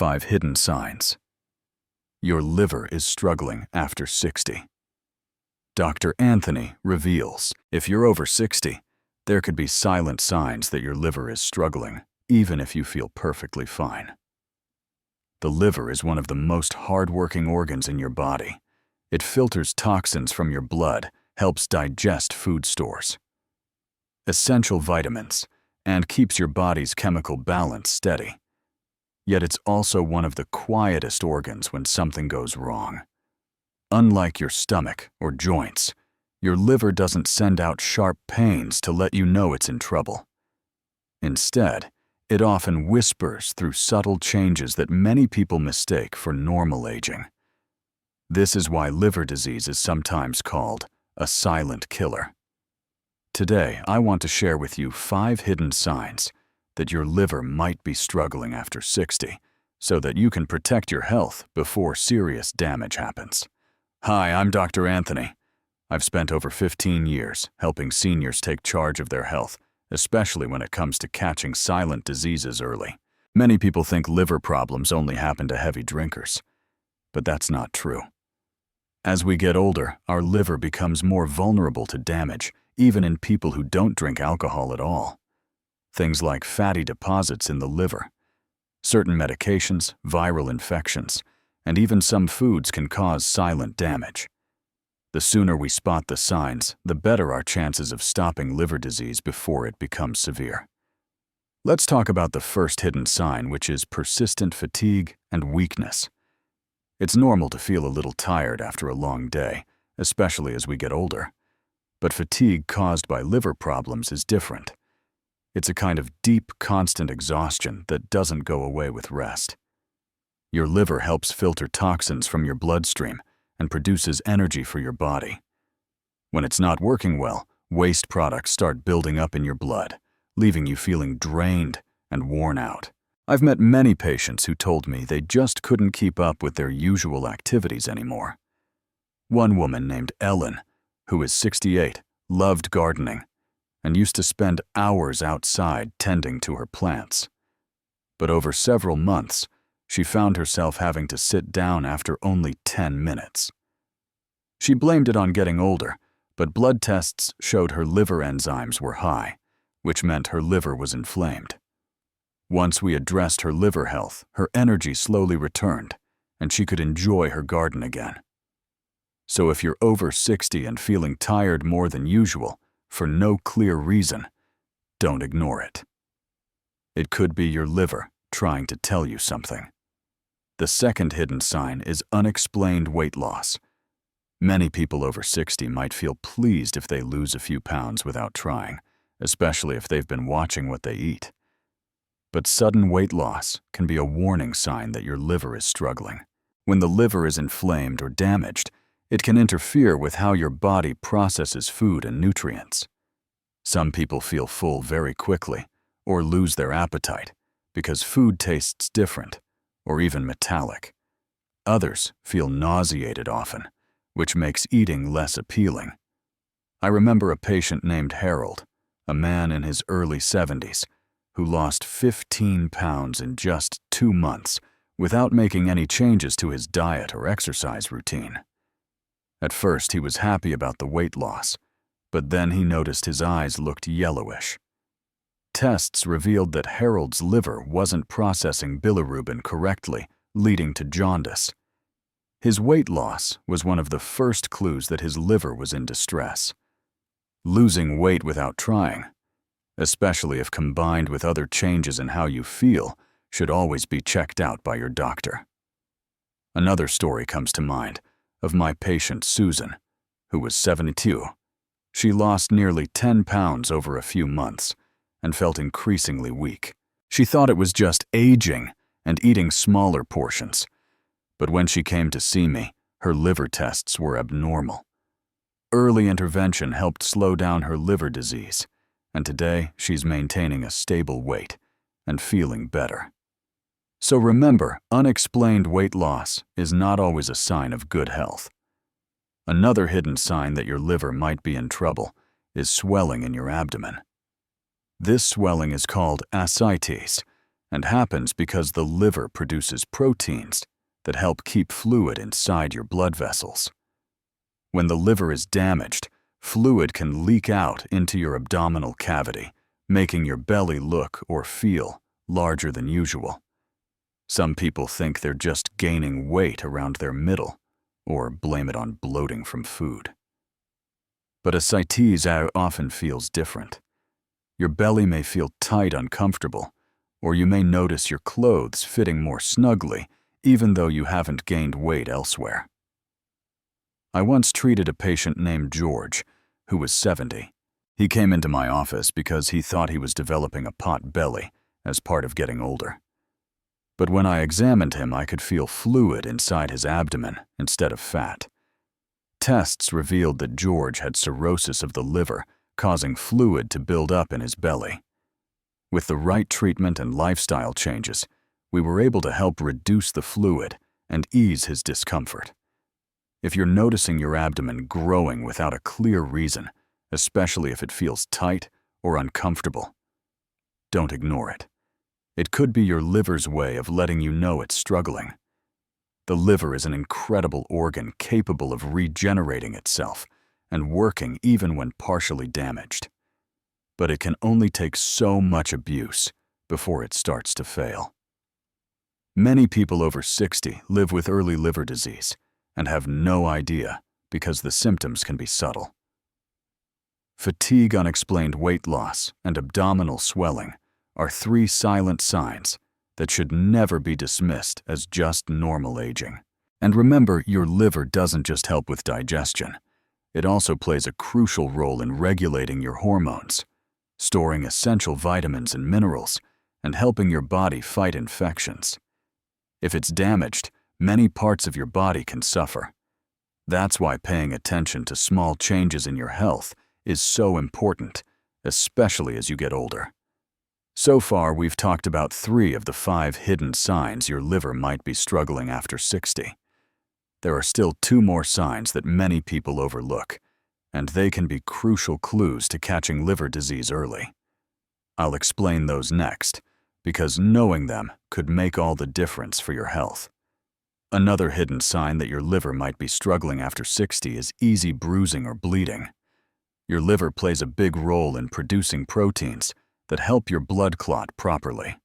5 hidden signs. Your liver is struggling after 60. Dr. Anthony reveals, if you're over 60, there could be silent signs that your liver is struggling, even if you feel perfectly fine. The liver is one of the most hard-working organs in your body. It filters toxins from your blood, helps digest food stores, essential vitamins, and keeps your body's chemical balance steady. Yet it's also one of the quietest organs when something goes wrong. Unlike your stomach or joints, your liver doesn't send out sharp pains to let you know it's in trouble. Instead, it often whispers through subtle changes that many people mistake for normal aging. This is why liver disease is sometimes called a silent killer. Today, I want to share with you 5 hidden signs that your liver might be struggling after 60, so that you can protect your health before serious damage happens. Hi, I'm Dr. Anthony. I've spent over 15 years helping seniors take charge of their health, especially when it comes to catching silent diseases early. Many people think liver problems only happen to heavy drinkers, but that's not true. As we get older, our liver becomes more vulnerable to damage, even in people who don't drink alcohol at all. Things like fatty deposits in the liver, certain medications, viral infections, and even some foods can cause silent damage. The sooner we spot the signs, the better our chances of stopping liver disease before it becomes severe. Let's talk about the first hidden sign, which is persistent fatigue and weakness. It's normal to feel a little tired after a long day, especially as we get older. But fatigue caused by liver problems is different. It's a kind of deep, constant exhaustion that doesn't go away with rest. Your liver helps filter toxins from your bloodstream and produces energy for your body. When it's not working well, waste products start building up in your blood, leaving you feeling drained and worn out. I've met many patients who told me they just couldn't keep up with their usual activities anymore. One woman named Ellen, who is 68, loved gardening and used to spend hours outside tending to her plants. But over several months, she found herself having to sit down after only 10 minutes. She blamed it on getting older, but blood tests showed her liver enzymes were high, which meant her liver was inflamed. Once we addressed her liver health, her energy slowly returned, and she could enjoy her garden again. So if you're over 60 and feeling tired more than usual, for no clear reason, don't ignore it. It could be your liver trying to tell you something. The second hidden sign is unexplained weight loss. Many people over 60 might feel pleased if they lose a few pounds without trying, especially if they've been watching what they eat. But sudden weight loss can be a warning sign that your liver is struggling. When the liver is inflamed or damaged, it can interfere with how your body processes food and nutrients. Some people feel full very quickly or lose their appetite because food tastes different or even metallic. Others feel nauseated often, which makes eating less appealing. I remember a patient named Harold, a man in his early 70s, who lost 15 pounds in just 2 months without making any changes to his diet or exercise routine. At first, he was happy about the weight loss, but then he noticed his eyes looked yellowish. Tests revealed that Harold's liver wasn't processing bilirubin correctly, leading to jaundice. His weight loss was one of the first clues that his liver was in distress. Losing weight without trying, especially if combined with other changes in how you feel, should always be checked out by your doctor. Another story comes to mind of my patient Susan, who was 72. She lost nearly 10 pounds over a few months and felt increasingly weak. She thought it was just aging and eating smaller portions, but when she came to see me, her liver tests were abnormal. Early intervention helped slow down her liver disease, and today she's maintaining a stable weight and feeling better. So remember, unexplained weight loss is not always a sign of good health. Another hidden sign that your liver might be in trouble is swelling in your abdomen. This swelling is called ascites, and happens because the liver produces proteins that help keep fluid inside your blood vessels. When the liver is damaged, fluid can leak out into your abdominal cavity, making your belly look or feel larger than usual. Some people think they're just gaining weight around their middle, or blame it on bloating from food. But ascites often feels different. Your belly may feel tight, uncomfortable, or you may notice your clothes fitting more snugly, even though you haven't gained weight elsewhere. I once treated a patient named George, who was 70. He came into my office because he thought he was developing a pot belly as part of getting older. But when I examined him, I could feel fluid inside his abdomen instead of fat. Tests revealed that George had cirrhosis of the liver, causing fluid to build up in his belly. With the right treatment and lifestyle changes, we were able to help reduce the fluid and ease his discomfort. If you're noticing your abdomen growing without a clear reason, especially if it feels tight or uncomfortable, don't ignore it. It could be your liver's way of letting you know it's struggling. The liver is an incredible organ capable of regenerating itself and working even when partially damaged. But it can only take so much abuse before it starts to fail. Many people over 60 live with early liver disease and have no idea because the symptoms can be subtle. Fatigue, unexplained weight loss, and abdominal swelling are 3 silent signs that should never be dismissed as just normal aging. And remember, your liver doesn't just help with digestion. It also plays a crucial role in regulating your hormones, storing essential vitamins and minerals, and helping your body fight infections. If it's damaged, many parts of your body can suffer. That's why paying attention to small changes in your health is so important, especially as you get older. So far, we've talked about 3 of the 5 hidden signs your liver might be struggling after 60. There are still 2 more signs that many people overlook, and they can be crucial clues to catching liver disease early. I'll explain those next, because knowing them could make all the difference for your health. Another hidden sign that your liver might be struggling after 60 is easy bruising or bleeding. Your liver plays a big role in producing proteins that help your blood clot properly.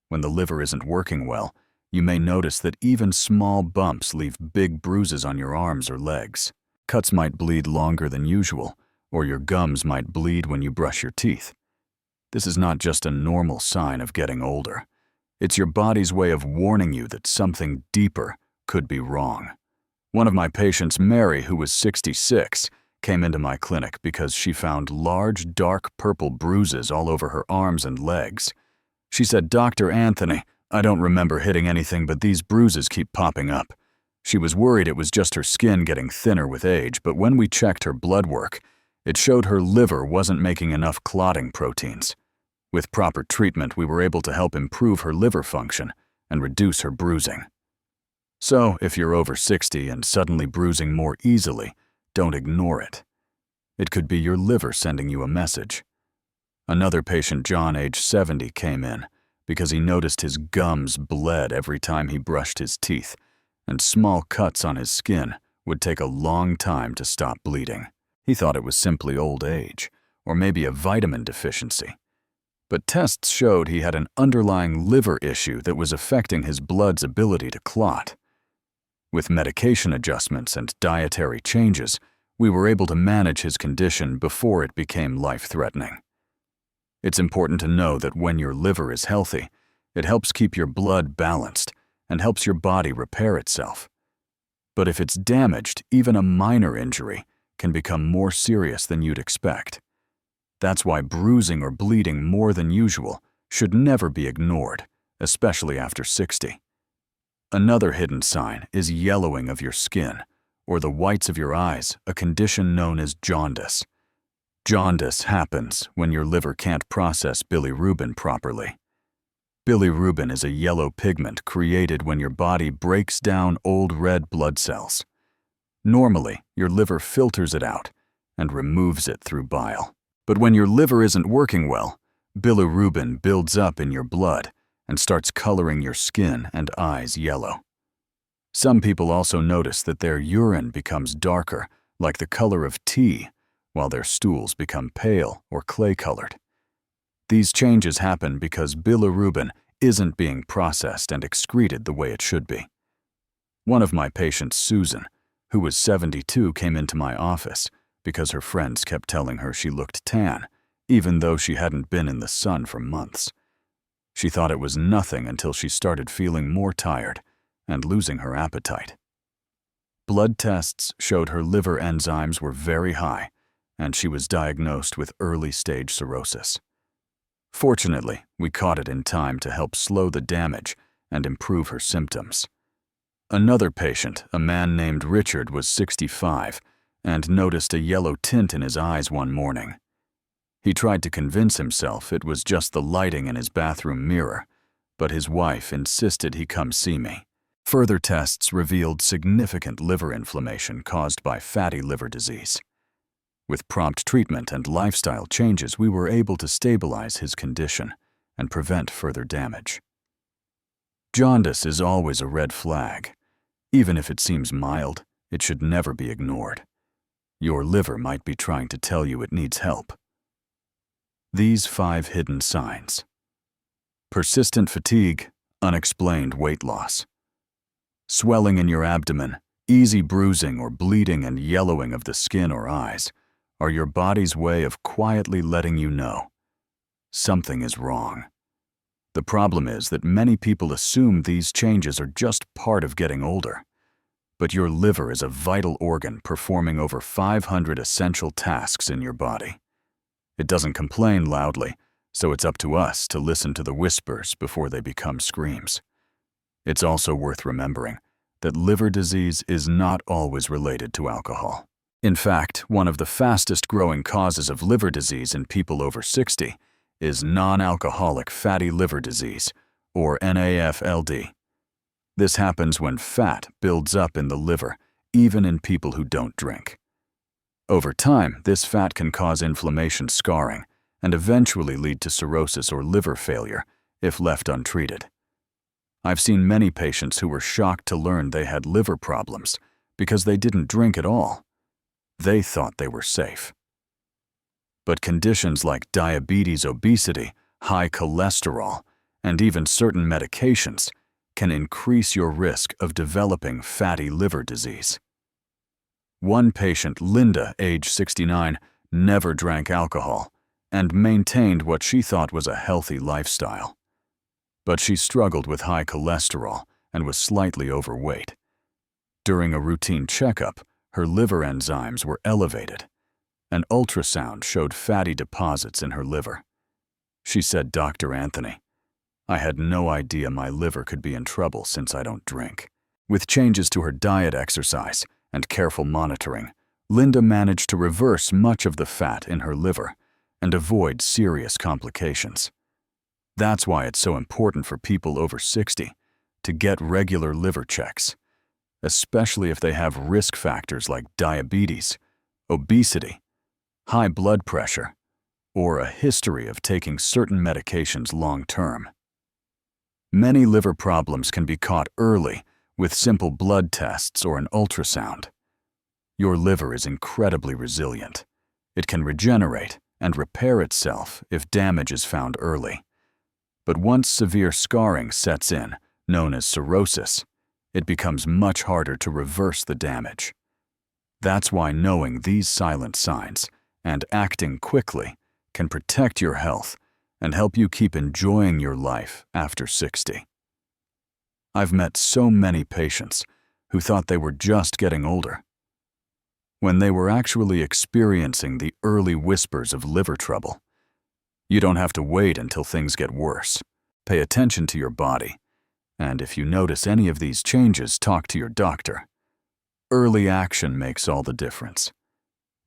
When the liver isn't working well, you may notice that even small bumps leave big bruises on your arms or legs. Cuts might bleed longer than usual, or your gums might bleed when you brush your teeth. This is not just a normal sign of getting older. It's your body's way of warning you that something deeper could be wrong. One of my patients, Mary, who was 66, came into my clinic because she found large, dark purple bruises all over her arms and legs. She said, "Dr. Anthony, I don't remember hitting anything, but these bruises keep popping up." She was worried it was just her skin getting thinner with age, but when we checked her blood work, it showed her liver wasn't making enough clotting proteins. With proper treatment, we were able to help improve her liver function and reduce her bruising. So, if you're over 60 and suddenly bruising more easily, don't ignore it. It could be your liver sending you a message. Another patient, John, age 70, came in because he noticed his gums bled every time he brushed his teeth, and small cuts on his skin would take a long time to stop bleeding. He thought it was simply old age, or maybe a vitamin deficiency. But tests showed he had an underlying liver issue that was affecting his blood's ability to clot. With medication adjustments and dietary changes, we were able to manage his condition before it became life-threatening. It's important to know that when your liver is healthy, it helps keep your blood balanced and helps your body repair itself. But if it's damaged, even a minor injury can become more serious than you'd expect. That's why bruising or bleeding more than usual should never be ignored, especially after 60. Another hidden sign is yellowing of your skin, or the whites of your eyes, a condition known as jaundice. Jaundice happens when your liver can't process bilirubin properly. Bilirubin is a yellow pigment created when your body breaks down old red blood cells. Normally, your liver filters it out and removes it through bile. But when your liver isn't working well, bilirubin builds up in your blood and starts coloring your skin and eyes yellow. Some people also notice that their urine becomes darker, like the color of tea, while their stools become pale or clay-colored. These changes happen because bilirubin isn't being processed and excreted the way it should be. One of my patients, Susan, who was 72, came into my office because her friends kept telling her she looked tan, even though she hadn't been in the sun for months. She thought it was nothing until she started feeling more tired and losing her appetite. Blood tests showed her liver enzymes were very high, and she was diagnosed with early-stage cirrhosis. Fortunately, we caught it in time to help slow the damage and improve her symptoms. Another patient, a man named Richard, was 65 and noticed a yellow tint in his eyes one morning. He tried to convince himself it was just the lighting in his bathroom mirror, but his wife insisted he come see me. Further tests revealed significant liver inflammation caused by fatty liver disease. With prompt treatment and lifestyle changes, we were able to stabilize his condition and prevent further damage. Jaundice is always a red flag. Even if it seems mild, it should never be ignored. Your liver might be trying to tell you it needs help. These 5 hidden signs: persistent fatigue, unexplained weight loss, swelling in your abdomen, easy bruising or bleeding and yellowing of the skin or eyes are your body's way of quietly letting you know something is wrong. The problem is that many people assume these changes are just part of getting older. But your liver is a vital organ performing over 500 essential tasks in your body. It doesn't complain loudly, so it's up to us to listen to the whispers before they become screams. It's also worth remembering that liver disease is not always related to alcohol. In fact, one of the fastest growing causes of liver disease in people over 60 is non-alcoholic fatty liver disease, or NAFLD. This happens when fat builds up in the liver, even in people who don't drink. Over time, this fat can cause inflammation, scarring, and eventually lead to cirrhosis or liver failure if left untreated. I've seen many patients who were shocked to learn they had liver problems because they didn't drink at all. They thought they were safe. But conditions like diabetes, obesity, high cholesterol, and even certain medications can increase your risk of developing fatty liver disease. One patient, Linda, age 69, never drank alcohol and maintained what she thought was a healthy lifestyle. But she struggled with high cholesterol and was slightly overweight. During a routine checkup, her liver enzymes were elevated. An ultrasound showed fatty deposits in her liver. She said, "Dr. Anthony, I had no idea my liver could be in trouble since I don't drink." With changes to her diet, exercise, and careful monitoring, Linda managed to reverse much of the fat in her liver and avoid serious complications. That's why it's so important for people over 60 to get regular liver checks, especially if they have risk factors like diabetes, obesity, high blood pressure, or a history of taking certain medications long-term. Many liver problems can be caught early with simple blood tests or an ultrasound. Your liver is incredibly resilient. It can regenerate and repair itself if damage is found early. But once severe scarring sets in, known as cirrhosis, it becomes much harder to reverse the damage. That's why knowing these silent signs and acting quickly can protect your health and help you keep enjoying your life after 60. I've met so many patients who thought they were just getting older, when they were actually experiencing the early whispers of liver trouble. You don't have to wait until things get worse. Pay attention to your body, and if you notice any of these changes, talk to your doctor. Early action makes all the difference.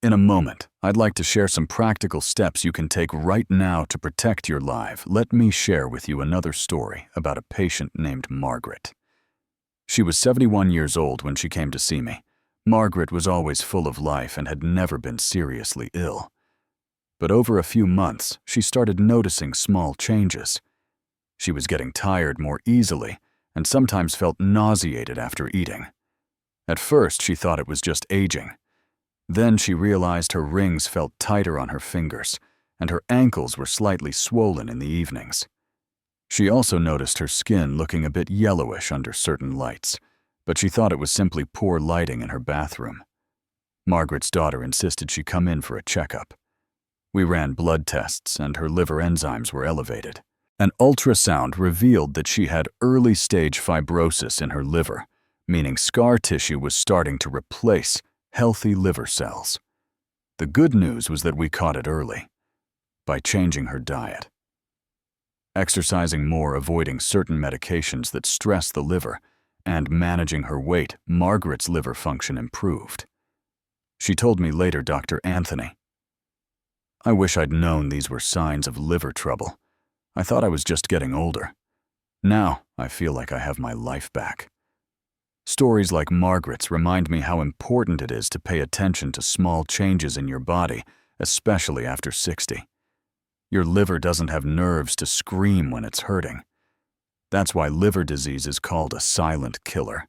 In a moment, I'd like to share some practical steps you can take right now to protect your life. Let me share with you another story about a patient named Margaret. She was 71 years old when she came to see me. Margaret was always full of life and had never been seriously ill. But over a few months, she started noticing small changes. She was getting tired more easily and sometimes felt nauseated after eating. At first, she thought it was just aging. Then she realized her rings felt tighter on her fingers, and her ankles were slightly swollen in the evenings. She also noticed her skin looking a bit yellowish under certain lights, but she thought it was simply poor lighting in her bathroom. Margaret's daughter insisted she come in for a checkup. We ran blood tests, and her liver enzymes were elevated. An ultrasound revealed that she had early-stage fibrosis in her liver, meaning scar tissue was starting to replace healthy liver cells. The good news was that we caught it early, by changing her diet. Exercising more, avoiding certain medications that stress the liver, and managing her weight, Margaret's liver function improved. She told me later, Dr. Anthony, "I wish I'd known these were signs of liver trouble. I thought I was just getting older. Now I feel like I have my life back." Stories like Margaret's remind me how important it is to pay attention to small changes in your body, especially after 60. Your liver doesn't have nerves to scream when it's hurting. That's why liver disease is called a silent killer.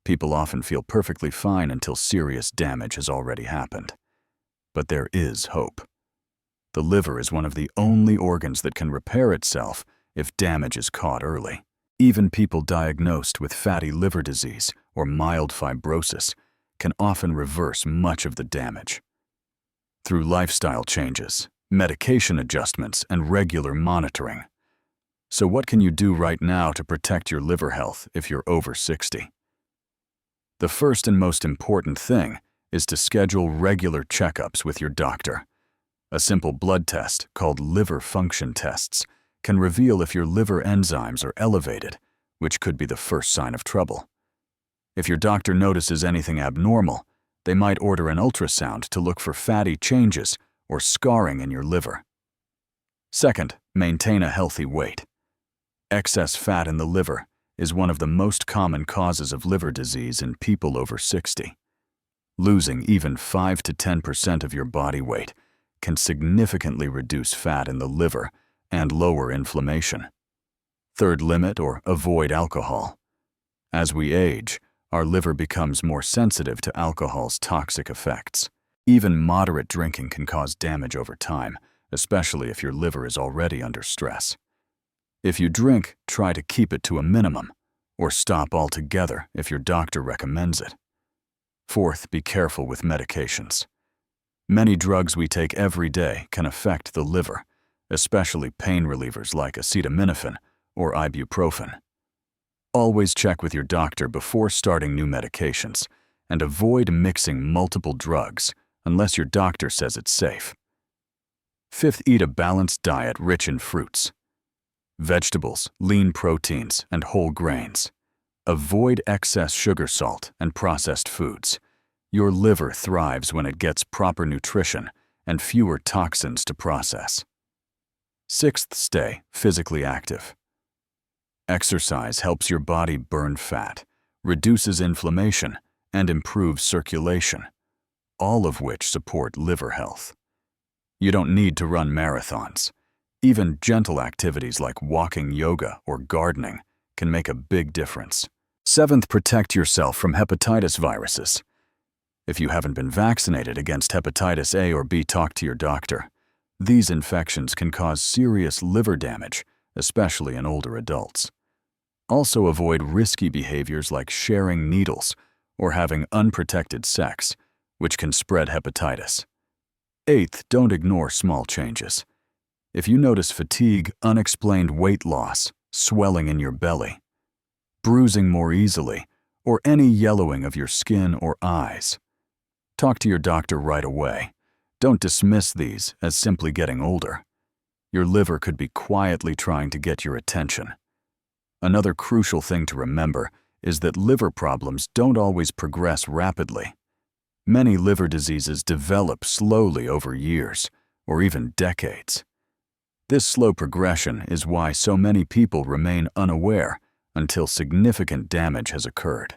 People often feel perfectly fine until serious damage has already happened. But there is hope. The liver is one of the only organs that can repair itself if damage is caught early. Even people diagnosed with fatty liver disease or mild fibrosis can often reverse much of the damage. Through lifestyle changes, medication adjustments, and regular monitoring. So what can you do right now to protect your liver health if you're over 60? The first and most important thing is to schedule regular checkups with your doctor. A simple blood test called liver function tests can reveal if your liver enzymes are elevated, which could be the first sign of trouble. If your doctor notices anything abnormal, they might order an ultrasound to look for fatty changes or scarring in your liver. Second, maintain a healthy weight. Excess fat in the liver is one of the most common causes of liver disease in people over 60. Losing even 5 to 10% of your body weight can significantly reduce fat in the liver and lower inflammation. Third, limit or avoid alcohol. As we age, our liver becomes more sensitive to alcohol's toxic effects. Even moderate drinking can cause damage over time, especially if your liver is already under stress. If you drink, try to keep it to a minimum, or stop altogether if your doctor recommends it. Fourth, be careful with medications. Many drugs we take every day can affect the liver, especially pain relievers like acetaminophen or ibuprofen. Always check with your doctor before starting new medications, and avoid mixing multiple drugs unless your doctor says it's safe. Fifth, eat a balanced diet rich in fruits, vegetables, lean proteins, and whole grains. Avoid excess sugar, salt, and processed foods. Your liver thrives when it gets proper nutrition and fewer toxins to process. Sixth, stay physically active. Exercise helps your body burn fat, reduces inflammation, and improves circulation, all of which support liver health. You don't need to run marathons. Even gentle activities like walking, yoga, or gardening can make a big difference. Seventh, protect yourself from hepatitis viruses. If you haven't been vaccinated against hepatitis A or B, talk to your doctor. These infections can cause serious liver damage, especially in older adults. Also, avoid risky behaviors like sharing needles or having unprotected sex, which can spread hepatitis. Eighth, don't ignore small changes. If you notice fatigue, unexplained weight loss, swelling in your belly, bruising more easily, or any yellowing of your skin or eyes, talk to your doctor right away. Don't dismiss these as simply getting older. Your liver could be quietly trying to get your attention. Another crucial thing to remember is that liver problems don't always progress rapidly. Many liver diseases develop slowly over years, or even decades. This slow progression is why so many people remain unaware until significant damage has occurred.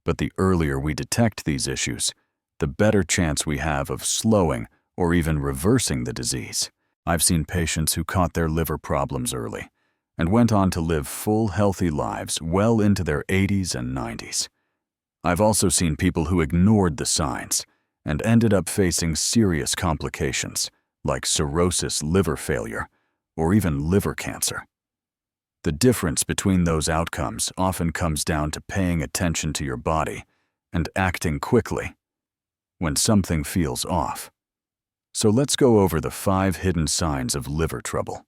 But the earlier we detect these issues, the better chance we have of slowing or even reversing the disease. I've seen patients who caught their liver problems early, and went on to live full, healthy lives well into their 80s and 90s. I've also seen people who ignored the signs and ended up facing serious complications like cirrhosis, liver failure, or even liver cancer. The difference between those outcomes often comes down to paying attention to your body and acting quickly when something feels off. So let's go over the 5 hidden signs of liver trouble.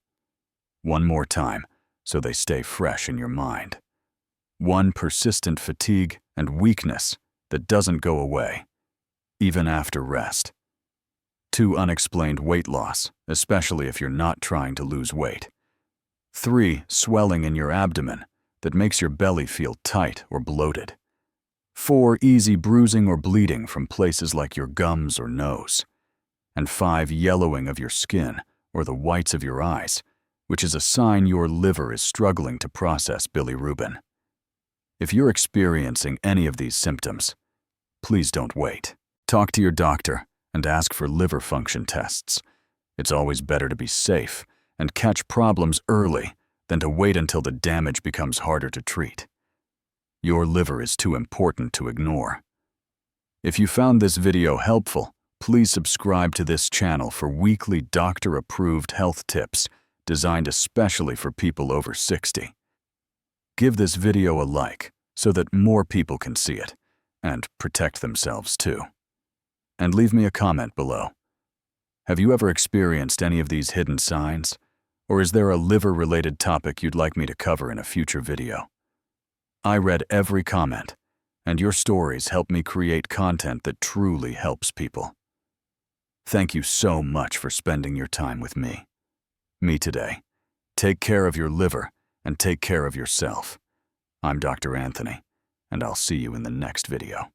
One more time, so they stay fresh in your mind. 1. Persistent fatigue and weakness that doesn't go away, even after rest. 2. Unexplained weight loss, especially if you're not trying to lose weight. 3. Swelling in your abdomen that makes your belly feel tight or bloated. 4. Easy bruising or bleeding from places like your gums or nose. And 5. Yellowing of your skin or the whites of your eyes, which is a sign your liver is struggling to process bilirubin. If you're experiencing any of these symptoms, please don't wait. Talk to your doctor and ask for liver function tests. It's always better to be safe and catch problems early than to wait until the damage becomes harder to treat. Your liver is too important to ignore. If you found this video helpful, please subscribe to this channel for weekly doctor-approved health tips designed especially for people over 60. Give this video a like so that more people can see it and protect themselves too. And leave me a comment below. Have you ever experienced any of these hidden signs? Or is there a liver-related topic you'd like me to cover in a future video? I read every comment, and your stories help me create content that truly helps people. Thank you so much for spending your time with me today. Take care of your liver and take care of yourself. I'm Dr. Anthony, and I'll see you in the next video.